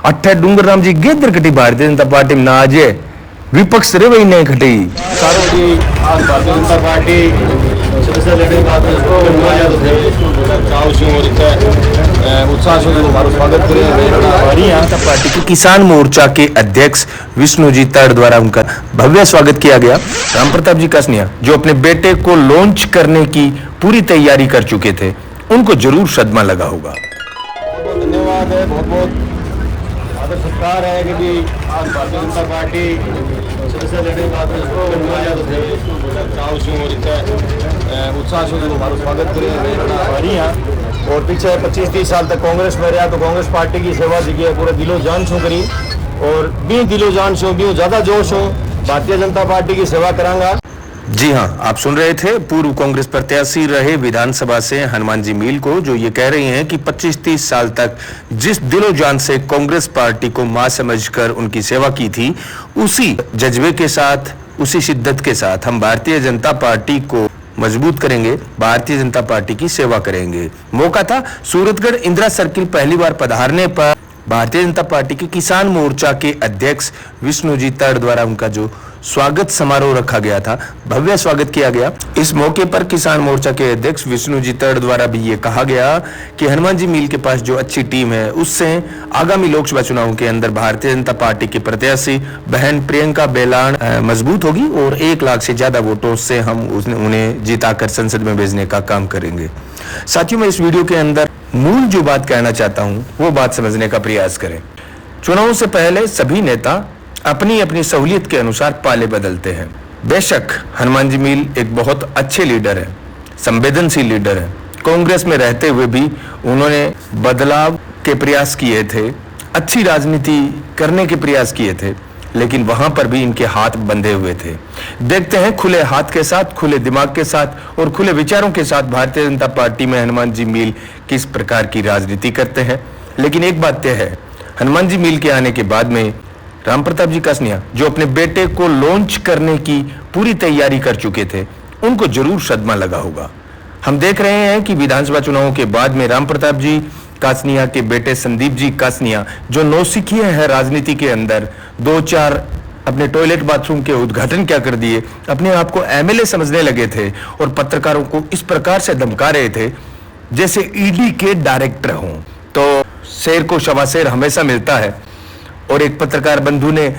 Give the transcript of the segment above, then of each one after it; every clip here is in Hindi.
अट्ठे डूंगरराम जी गेदर कटी भारतीय जनता पार्टी में ना आजे विपक्ष रे वही नहीं खटी सारों की आज भारतीय जनता पार्टी सदस्य लेने का उत्साह से हमारा स्वागत करें। पार्टी के किसान मोर्चा के अध्यक्ष विष्णुजी तड़ द्वारा उनका भव्य स्वागत किया गया। राम प्रताप जी कसनिया जो अपने बेटे को लॉन्च करने की पूरी तैयारी कर चुके थे, उनको जरूर सदमा लगा होगा। बहुत धन्यवाद है, बहुत बहुत आदर सत्कार है कि भी आज भारतीय जनता पार्टी सदस्य लेने का उत्साह से हमारा स्वागत करें। और पीछे 25-30 साल तक कांग्रेस में रहा तो कांग्रेस पार्टी की सेवा जी पूरे दिलो जान छू करी और भी दिलो जान छू भी ज्यादा जोश हो भारतीय जनता पार्टी की सेवा करांगा। जी हां, आप सुन रहे थे पूर्व कांग्रेस प्रत्याशी रहे विधानसभा से हनुमान जी मील को, जो ये कह रही हैं कि 25-30 साल तक जिस दिलो जान से कांग्रेस पार्टी को मां समझकर उनकी सेवा की थी, उसी जज्बे के साथ, उसी शिद्दत के साथ हम भारतीय जनता पार्टी को मजबूत करेंगे, भारतीय जनता पार्टी की सेवा करेंगे। मौका था सूरतगढ़ इंदिरा सर्किल पहली बार पधारने पर भारतीय जनता पार्टी के किसान मोर्चा के अध्यक्ष विष्णुजी तड़ द्वारा उनका जो स्वागत समारोह रखा गया था, भव्य स्वागत किया गया। इस मौके पर किसान मोर्चा के अध्यक्ष विष्णुजी तड़ द्वारा भी ये कहा गया कि हनुमान जी मील के पास जो अच्छी टीम है, उससे आगामी लोकसभा चुनाव के अंदर भारतीय जनता पार्टी की प्रत्याशी बहन प्रियंका बेलान मजबूत होगी और 1 लाख से ज्यादा वोटों से हम उन्हें जिताकर संसद में भेजने का काम करेंगे। साथियों, मैं इस वीडियो के अंदर मूल जो बात कहना चाहता हूं वो बात समझने का प्रयास करें। चुनाव से पहले सभी नेता अपनी अपनी सहूलियत के अनुसार पाले बदलते हैं। बेशक हनुमान जी मील एक बहुत अच्छे लीडर है, संवेदनशील लीडर है। कांग्रेस में रहते हुए भी उन्होंने बदलाव के प्रयास किए थे, अच्छी राजनीति करने के प्रयास किए थे, लेकिन वहां पर भी इनके हाथ बंधे हुए थे। देखते हैं खुले हाथ के साथ, खुले दिमाग के साथ और खुले विचारों के साथ भारतीय जनता पार्टी में हनुमान जी मील किस प्रकार की राजनीति करते हैं। लेकिन एक बात तय है, हनुमान जी मील के आने के बाद में राम प्रताप जी कसनिया जो अपने बेटे को लॉन्च करने की पूरी तैयारी कर चुके थे, उनको जरूर सदमा लगा होगा। हम देख रहे हैं कि विधानसभा चुनावों के बाद में राम प्रताप जी कासनिया के बेटे संदीप जी कासनिया जो नौसिखिए हैं राजनीति के अंदर, 2-4 अपने टॉयलेट बाथरूम के उद्घाटन क्या कर दिए, अपने आप को एमएलए समझने लगे थे और पत्रकारों को इस प्रकार से धमका रहे थे जैसे ईडी के डायरेक्टर हों। तो शेर को शवाशेर हमेशा मिलता है और एक पत्रकार बंधु ने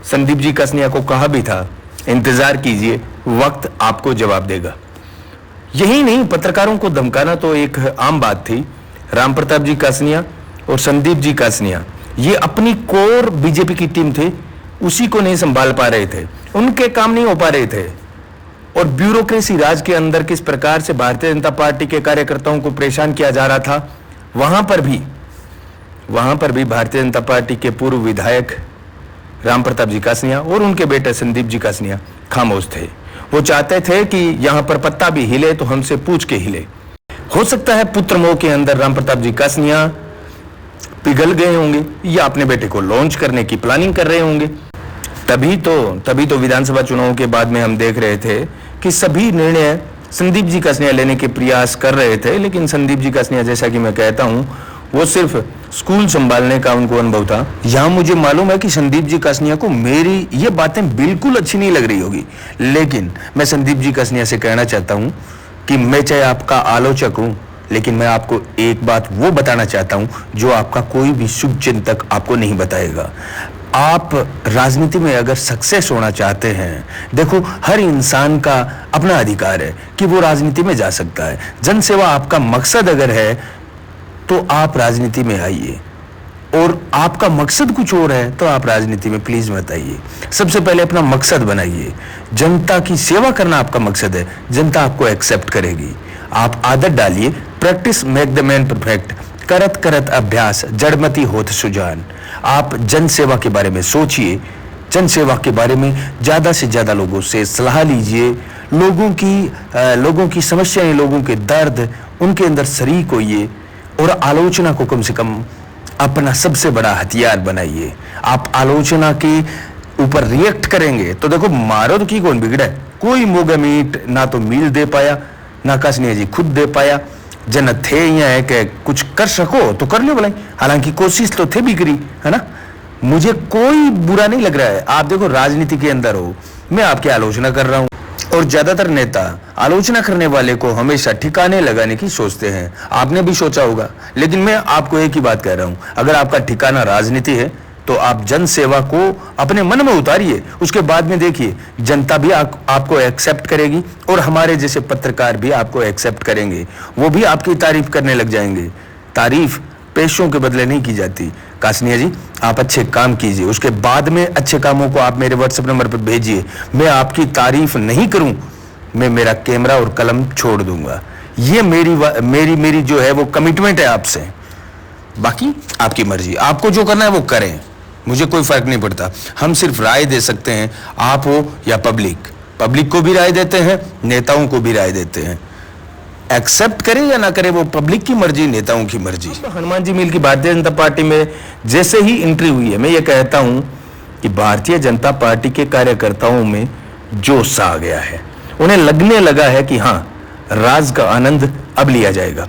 संदीप जी कसनिया को कहा भी था, इंतजार कीजिए, वक्त आपको जवाब देगा। यही नहीं, पत्रकारों को धमकाना तो एक आम बात थी। राम प्रताप जी कसनिया और संदीप जी कसनिया ये अपनी कोर बीजेपी की टीम थे, उसी को नहीं संभाल पा रहे थे, उनके काम नहीं हो पा रहे थे। और ब्यूरोक्रेसी राज के अंदर किस प्रकार से भारतीय जनता पार्टी के कार्यकर्ताओं को परेशान किया जा रहा था, वहां पर भी भारतीय जनता पार्टी के पूर्व विधायक राम प्रताप जी कासनिया और उनके बेटे संदीप जी कासनिया खामोश थे। वो चाहते थे कि यहां पर पत्ता भी हिले तो हमसे पूछ के हिले। हो सकता है पुत्र मोह के अंदर राम प्रताप जी कासनिया पिघल गए होंगे या अपने बेटे को लॉन्च करने की प्लानिंग कर रहे होंगे। तभी तो विधानसभा चुनाव के बाद में हम देख रहे थे कि सभी निर्णय संदीप जी कासनिया लेने के प्रयास कर रहे थे, लेकिन संदीप जी कासनिया, जैसा कि मैं कहता हूं, वो सिर्फ स्कूल संभालने का उनको अनुभव था। यहां मुझे मालूम है कि संदीप जी कसनिया को मेरी ये बातें बिल्कुल अच्छी नहीं लग रही होगी, लेकिन मैं संदीप जी कसनिया से कहना चाहता हूं कि मैं चाहे आपका आलोचक हूं, लेकिन मैं आपको एक बात वो बताना चाहता हूं जो आपका कोई भी शुभ चिंतक आपको नहीं बताएगा। आप राजनीति में अगर सक्सेस होना चाहते हैं, देखो हर इंसान का अपना अधिकार है कि वो राजनीति में जा सकता है। जनसेवा आपका मकसद अगर है तो आप राजनीति में आइए, और आपका मकसद कुछ और है तो आप राजनीति में प्लीज मत आइए। सबसे पहले अपना मकसद बनाइए। जनता की सेवा करना आपका मकसद है, जनता आपको एक्सेप्ट करेगी। आप आदत डालिए, practice make the man perfect, करत करत अभ्यास जड़मती होत सुजान। आप जन सेवा के बारे में सोचिए, जन सेवा के बारे में ज्यादा से ज्यादा लोगों से सलाह लीजिए, लोगों की समस्याएं, लोगों के दर्द, उनके अंदर शरीक होइए और आलोचना को कम से कम अपना सबसे बड़ा हथियार बनाइए। आप आलोचना के ऊपर रिएक्ट करेंगे तो देखो, मारो तो की कौन बिगड़ा है, कोई मोगा मीट ना तो मील दे पाया, ना कसनिया जी खुद दे पाया, जन थे यहाँ है कि कुछ कर सको तो कर लो भलाई, हालांकि कोशिश तो थे भी करी, है ना। मुझे कोई बुरा नहीं लग रहा है। आप देखो राजनीति के अंदर हो, मैं आपकी आलोचना कर रहा हूं, और ज्यादातर नेता आलोचना करने वाले को हमेशा ठिकाने लगाने की सोचते हैं। आपने भी सोचा होगा, लेकिन मैं आपको एक ही बात कह रहा हूं, अगर आपका ठिकाना राजनीति है तो आप जन सेवा को अपने मन में उतारिए, उसके बाद में देखिए जनता भी आपको एक्सेप्ट करेगी, और हमारे जैसे पत्रकार भी आपको एक्सेप्ट करेंगे, वो भी आपकी तारीफ करने लग जाएंगे। तारीफ पैसों के बदले नहीं की जाती। कासनिया जी, आप अच्छे काम कीजिए, उसके बाद में अच्छे कामों को आप मेरे व्हाट्सएप नंबर पर भेजिए। मैं आपकी तारीफ नहीं करूं, मैं मेरा कैमरा और कलम छोड़ दूंगा। ये मेरी जो है वो कमिटमेंट है आपसे। बाकी आपकी मर्जी, आपको जो करना है वो करें, मुझे कोई फर्क नहीं पड़ता। हम सिर्फ राय दे सकते हैं, आप हो या पब्लिक को भी राय देते हैं, नेताओं को भी राय देते हैं। एक्सेप्ट करे या ना करे वो पब्लिक की मर्जी, नेताओं की मर्जी। हनुमान जी मील की भारतीय जनता पार्टी में जैसे ही एंट्री हुई है, मैं ये कहता हूं कि भारतीय जनता पार्टी के कार्यकर्ताओं में जोश आ गया है। उन्हें लगने लगा है कि हां, राज का आनंद अब लिया जाएगा।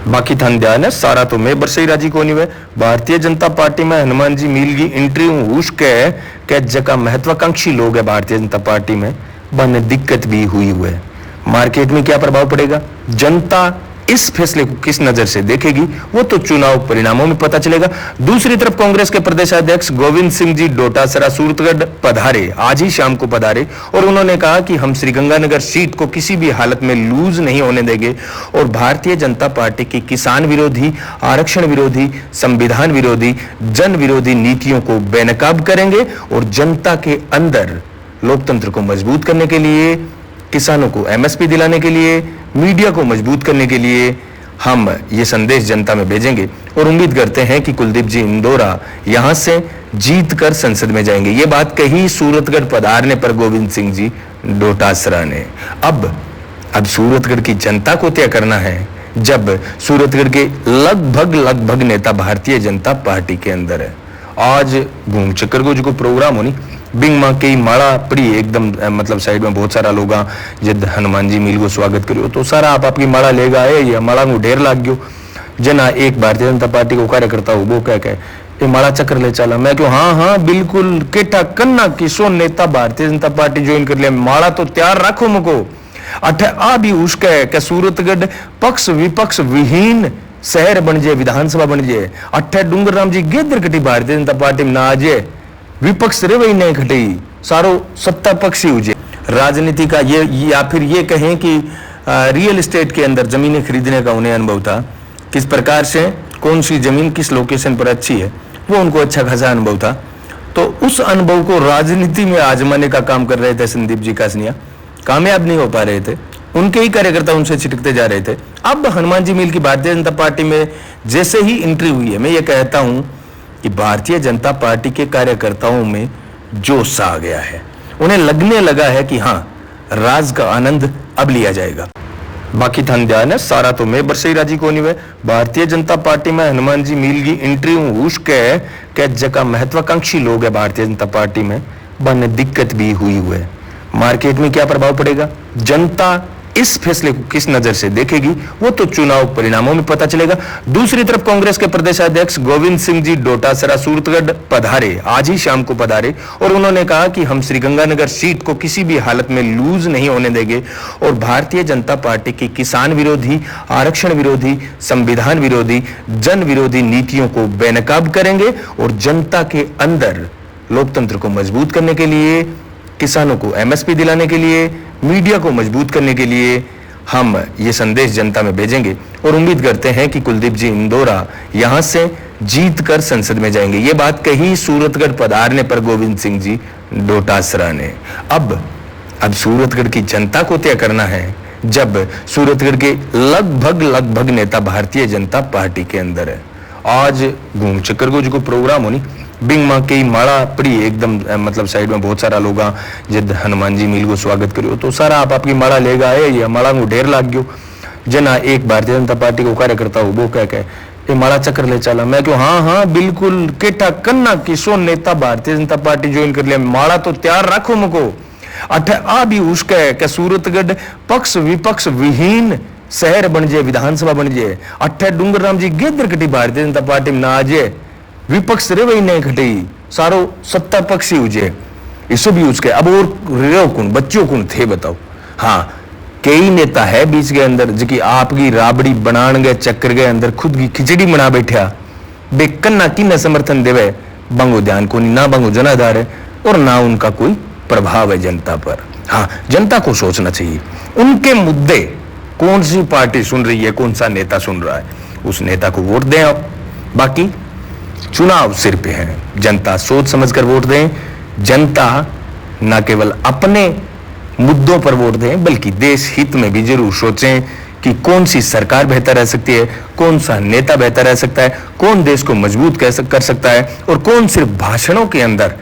बाकी थान ध्यान है सारा तो मैं बरसई राजी को नहीं हुए। भारतीय जनता पार्टी में हनुमान जी मील की एंट्री उसके जगह महत्वाकांक्षी लोग है भारतीय जनता पार्टी में, बने दिक्कत भी हुई है। मार्केट में क्या प्रभाव पड़ेगा, जनता इस फैसले को किस नजर से देखेगी, वो तो चुनाव परिणामों में पता चलेगा। दूसरी तरफ कांग्रेस के प्रदेशाध्यक्ष गोविंद सिंह जी डोटासरा सूरतगढ़ पधारे, आज ही शाम को पधारे, और उन्होंने कहा कि हम श्रीगंगानगर सीट को किसी भी हालत में लूज नहीं होने देंगे, और भारतीय जनता पार्टी की किसान विरोधी, आरक्षण विरोधी, संविधान विरोधी, जन विरोधी नीतियों को बेनकाब करेंगे, और जनता के अंदर लोकतंत्र को मजबूत करने के लिए, किसानों को एमएसपी दिलाने के लिए, मीडिया को मजबूत करने के लिए हम ये संदेश जनता में भेजेंगे, और उम्मीद करते हैं कि कुलदीप जी इंदौरा यहां से जीत कर संसद में जाएंगे। ये बात कही सूरतगढ़ पधारने पर गोविंद सिंह जी डोटासरा ने। अब सूरतगढ़ की जनता को तय करना है, जब सूरतगढ़ के लगभग नेता भारतीय जनता पार्टी के अंदर है। आज घूम चक्कर को जो प्रोग्राम होनी बिंग मां के माड़ा पड़ी एकदम, मतलब साइड में बहुत सारा लोग जब हनुमान जी मील को स्वागत करियो तो सारा आप आपकी माड़ा लेगा है, ये माड़ा को ढेर लाग गयो। जना एक भारतीय जनता पार्टी को कार्यकर्ता हो वो कह ये माड़ा चक्कर ले चला। मैं क्यों हाँ बिल्कुल केठा कन्ना किसो नेता भारतीय जनता पार्टी ज्वाइन कर लिया, माड़ा तो तैयार रखो मुको। अठ आ भी उसके सूरतगढ़ पक्ष विपक्ष विहीन शहर बन जाए, विधानसभा बन जाए। अठे डूंगर राम जी गेदर कटी भारतीय जनता पार्टी में ना आ जाए, विपक्ष रे वही नहीं खटी, सारो सत्ता पक्षी हो जाए। राजनीति का ये या फिर ये कहें कि रियल एस्टेट के अंदर जमीनें खरीदने का उन्हें अनुभव था, किस प्रकार से कौन सी जमीन किस लोकेशन पर अच्छी है, वो उनको अच्छा खासा अनुभव था। तो उस अनुभव को राजनीति में आजमाने का काम कर रहे थे संदीप जी कासनिया, कामयाब नहीं हो पा रहे थे, उनके ही कार्यकर्ता उनसे छिटकते जा रहे थे। अब हनुमान जी मील की भारतीय जनता पार्टी में जैसे ही एंट्री हुई है, मैं ये कहता हूं कि भारतीय जनता पार्टी के कार्यकर्ताओं में जोश आ गया है। उन्हें लगने लगा है कि हां, राज का आनंद अब लिया जाएगा। बाकी थान ध्यान है सारा तो मैं बरसई राजी को नहीं हुए। भारतीय जनता पार्टी में हनुमान जी मील की एंट्री उसके जगह महत्वाकांक्षी लोग है भारतीय जनता पार्टी में, बने दिक्कत भी हुई है। मार्केट में क्या प्रभाव पड़ेगा, जनता इस फैसले को किस नजर से देखेगी, वो तो चुनाव परिणामों में पता चलेगा। दूसरी तरफ कांग्रेस के प्रदेशाध्यक्ष गोविंद सिंह जी डोटासरा सूरतगढ़ पधारे, आज ही शाम को पधारे, और उन्होंने कहा कि हम श्रीगंगानगर सीट को किसी भी हालत में लूज नहीं होने देंगे, और भारतीय जनता पार्टी की किसान विरोधी, आरक्षण विरोधी, संविधान विरोधी, जन विरोधी नीतियों को बेनकाब करेंगे, और जनता के अंदर लोकतंत्र को मजबूत करने के लिए, किसानों को एमएसपी दिलाने के लिए, मीडिया को मजबूत करने के लिए हम ये संदेश जनता में भेजेंगे, और उम्मीद करते हैं कि कुलदीप जी इंदौरा यहां से जीत कर संसद में जाएंगे। ये बात कही सूरतगढ़ पधारने पर गोविंद सिंह जी डोटासरा ने। अब सूरतगढ़ की जनता को तय करना है, जब सूरतगढ़ के लगभग नेता भारतीय जनता पार्टी के अंदर है। आज घूम चक्कर को जो प्रोग्राम होनी बिंग मां के माड़ा पड़ी एकदम, मतलब साइड में बहुत सारा लोग जब हनुमान जी मील को स्वागत करियो तो सारा आप आपकी माड़ा लेगा है, ये माड़ा को ढेर लाग गयो। जना एक भारतीय जनता पार्टी को कार्यकर्ता हो वो कह ये माड़ा चक्कर ले चला। मैं क्यों हाँ बिल्कुल केठा कन्ना किसो नेता भारतीय जनता पार्टी ज्वाइन कर लिया, माड़ा तो तैयार रखो मुको। अठ आ भी उसके सूरतगढ़ पक्ष विपक्ष विहीन शहर बन जाए, विधानसभा बन जाए, अट्ठे डूंगर राम जी गेदर कटी भारतीय जनता पार्टी में ना आ जाए, विपक्ष रे वही नहीं खटी, सारो सत्ता पक्ष ही उजे, इसो भी उसके अब और रो कौन बच्चों कौन थे बताओ। हाँ, कई नेता है बीच के अंदर जो कि आपकी राबड़ी बनान गए चक्कर के अंदर खुद की खिचड़ी बना बैठा, बेकन्ना की न समर्थन देवे, बंगो ध्यान को ना बंगो जनाधार है और ना उनका कोई प्रभाव है जनता पर। हाँ, जनता को सोचना चाहिए उनके मुद्दे कौन सी पार्टी सुन रही है, कौन सा नेता सुन रहा है, उस नेता को वोट दें आप। बाकी चुनाव सिर पे है, जनता सोच समझकर वोट दें। जनता न केवल अपने मुद्दों पर वोट दें बल्कि देश हित में भी जरूर सोचें कि कौन सी सरकार बेहतर रह सकती है, कौन सा नेता बेहतर रह सकता है, कौन देश को मजबूत कर सकता है और कौन सिर्फ भाषणों के अंदर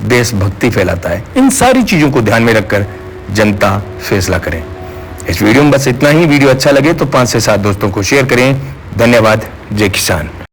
देशभक्ति फैलाता है। इन सारी चीजों को ध्यान में रखकर जनता फैसला करें। इस वीडियो में बस इतना ही। वीडियो अच्छा लगे तो 5 से 7 दोस्तों को शेयर करें। धन्यवाद। जय किसान।